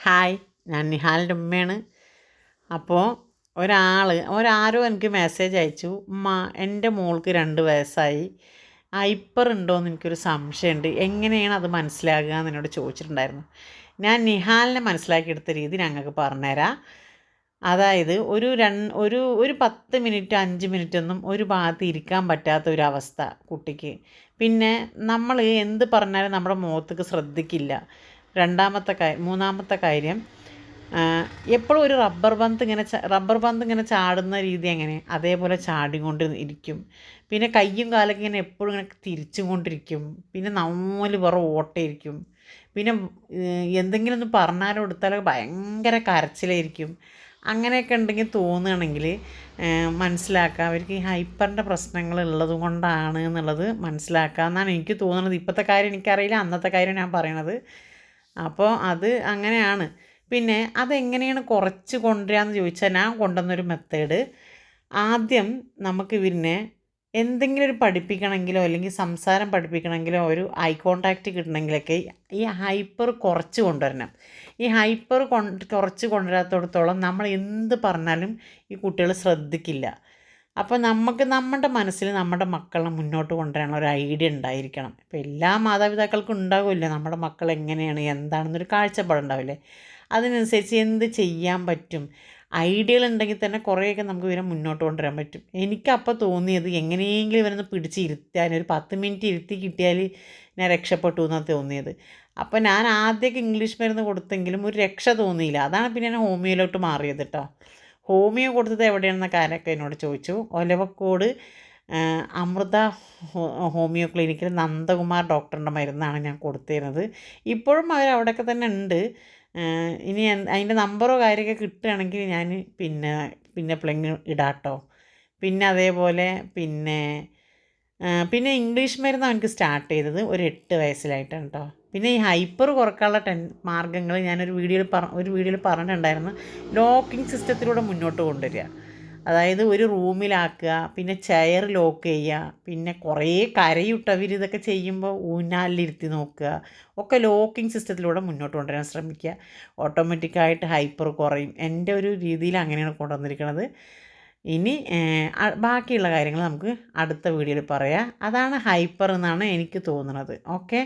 Hi, ഞാൻ നിഹാലിൻ്റെ ഉമ്മയാണ്. അപ്പോൾ ആരോ എനിക്ക് മെസ്സേജ് അയച്ചു, ഉമ്മ എൻ്റെ മോൾക്ക് 2 വയസ്സായി, ഹൈപ്പർ ഉണ്ടോയെന്ന് എനിക്കൊരു സംശയമുണ്ട്, എങ്ങനെയാണ് അത് മനസ്സിലാകുക എന്ന് എന്നോട് ചോദിച്ചിട്ടുണ്ടായിരുന്നു. ഞാൻ നിഹാലിനെ മനസ്സിലാക്കിയെടുത്ത രീതി ഞങ്ങൾക്ക് പറഞ്ഞുതരാം. അതായത് ഒരു 10 മിനിറ്റ് 5 മിനിറ്റൊന്നും ഒരു ഭാഗത്ത് ഇരിക്കാൻ പറ്റാത്ത ഒരവസ്ഥ കുട്ടിക്ക്. പിന്നെ നമ്മൾ എന്ത് പറഞ്ഞാലും നമ്മുടെ മുഖത്തേക്ക് ശ്രദ്ധിക്കില്ല. മൂന്നാമത്തെ കാര്യം, എപ്പോഴും ഒരു റബ്ബർ പന്ത് ഇങ്ങനെ ചാടുന്ന രീതി എങ്ങനെ അതേപോലെ ചാടിക്കൊണ്ട് ഇരിക്കും. പിന്നെ കയ്യും കാലൊക്കെ ഇങ്ങനെ എപ്പോഴും ഇങ്ങനെ തിരിച്ചും കൊണ്ടിരിക്കും. പിന്നെ വേറെ ഓട്ടയിരിക്കും. പിന്നെ എന്തെങ്കിലും ഒന്ന് പറഞ്ഞാലോ എടുത്താലോ ഭയങ്കര കരച്ചിലായിരിക്കും. അങ്ങനെയൊക്കെ ഉണ്ടെങ്കിൽ തോന്നുകയാണെങ്കിൽ മനസ്സിലാക്കുക അവർക്ക് ഈ ഹൈപ്പറിൻ്റെ പ്രശ്നങ്ങൾ ഉള്ളത് കൊണ്ടാണ് എന്നുള്ളത് മനസ്സിലാക്കുക എന്നാണ് എനിക്ക് തോന്നുന്നത്. ഇപ്പോഴത്തെ കാര്യം എനിക്കറിയില്ല, അന്നത്തെ കാര്യം ഞാൻ പറയണത്. അപ്പോൾ അത് അങ്ങനെയാണ്. പിന്നെ അതെങ്ങനെയാണ് കുറച്ച് കൊണ്ടുവരികയെന്ന് ചോദിച്ചാൽ, ഞാൻ കൊണ്ടുവന്നൊരു മെത്തേഡ്, ആദ്യം നമുക്ക് ഇവരിനെ എന്തെങ്കിലും ഒരു പഠിപ്പിക്കണമെങ്കിലോ അല്ലെങ്കിൽ സംസാരം പഠിപ്പിക്കണമെങ്കിലോ ഒരു ഐ കോണ്ടാക്റ്റ് കിട്ടണമെങ്കിലൊക്കെ ഈ ഹൈപ്പർ കുറച്ച് കൊണ്ടുവരണം. ഈ ഹൈപ്പർ കുറച്ച് കൊണ്ടുവരാത്തിടത്തോളം നമ്മൾ എന്ത് പറഞ്ഞാലും ഈ കുട്ടികൾ ശ്രദ്ധിക്കില്ല. അപ്പോൾ നമ്മുടെ മനസ്സിൽ നമ്മുടെ മക്കളെ മുന്നോട്ട് കൊണ്ടുവരാനുള്ള ഒരു ഐഡിയ ഉണ്ടായിരിക്കണം. ഇപ്പോൾ എല്ലാ മാതാപിതാക്കൾക്കും ഉണ്ടാവില്ല നമ്മുടെ മക്കൾ എങ്ങനെയാണ് എന്താണെന്നൊരു കാഴ്ചപ്പാടുണ്ടാവില്ലേ. അതിനനുസരിച്ച് എന്ത് ചെയ്യാൻ പറ്റും, ഐഡിയകൾ ഉണ്ടെങ്കിൽ തന്നെ കുറേയൊക്കെ നമുക്ക് ഇവരെ മുന്നോട്ട് കൊണ്ടുവരാൻ പറ്റും. എനിക്കപ്പോൾ തോന്നിയത് എങ്ങനെയെങ്കിലും ഇവരൊന്ന് പിടിച്ച് ഇരുത്താൻ ഒരു 10 മിനിറ്റ് ഇരുത്തി കിട്ടിയാൽ ഞാൻ രക്ഷപ്പെട്ടു എന്നാണ് തോന്നിയത്. അപ്പോൾ ഞാൻ ആദ്യമൊക്കെ ഇംഗ്ലീഷ് മരുന്ന് കൊടുത്തെങ്കിലും ഒരു രക്ഷ തോന്നിയില്ല. അതാണ് പിന്നെ ഞാൻ ഹോമിയോയിലോട്ട് മാറിയത് കേട്ടോ. ഹോമിയോ കൊടുത്തത് എവിടെയാണെന്ന കാര്യമൊക്കെ എന്നോട് ചോദിച്ചു. ഒലവക്കോട് അമൃത ഹോമിയോ ക്ലിനിക്കിൽ നന്ദകുമാർ ഡോക്ടറിൻ്റെ മരുന്നാണ് ഞാൻ കൊടുത്തിരുന്നത്. ഇപ്പോഴും അവരവിടെയൊക്കെ തന്നെ ഉണ്ട്. ഇനി അതിൻ്റെ നമ്പറോ കാര്യമൊക്കെ കിട്ടുകയാണെങ്കിൽ ഞാൻ പിന്നെ പ്ലെങ് ഇടാട്ടോ. പിന്നെ അതേപോലെ പിന്നെ ഇംഗ്ലീഷ് മരുന്ന് അവനക്ക് സ്റ്റാർട്ട് ചെയ്തത് ഒരു 8 വയസ്സിലായിട്ടാണ് കേട്ടോ. പിന്നെ ഈ ഹൈപ്പർ കുറക്കാനുള്ള മാർഗ്ഗങ്ങൾ ഞാനൊരു വീഡിയോയിൽ പറഞ്ഞിട്ടുണ്ടായിരുന്നു. ലോക്കിംഗ് സിസ്റ്റത്തിലൂടെ മുന്നോട്ട് കൊണ്ടുവരിക, അതായത് ഒരു റൂമിലാക്കുക, പിന്നെ ചെയർ ലോക്ക് ചെയ്യുക, പിന്നെ കുറേ കരയുട്ടവർ ഇതൊക്കെ ചെയ്യുമ്പോൾ ഊഞ്ഞാലിലിരുത്തി നോക്കുക, ഒക്കെ ലോക്കിംഗ് സിസ്റ്റത്തിലൂടെ മുന്നോട്ട് കൊണ്ടുവരാൻ ശ്രമിക്കുക. ഓട്ടോമാറ്റിക്കായിട്ട് ഹൈപ്പർ കുറയും. എൻ്റെ ഒരു രീതിയിൽ അങ്ങനെയാണ് കൊണ്ടുവന്നിരിക്കുന്നത്. ഇനി ബാക്കിയുള്ള കാര്യങ്ങൾ നമുക്ക് അടുത്ത വീഡിയോയിൽ പറയാം. അതാണ് ഹൈപ്പർ എന്നാണ് എനിക്ക് തോന്നുന്നത്. ഓക്കെ.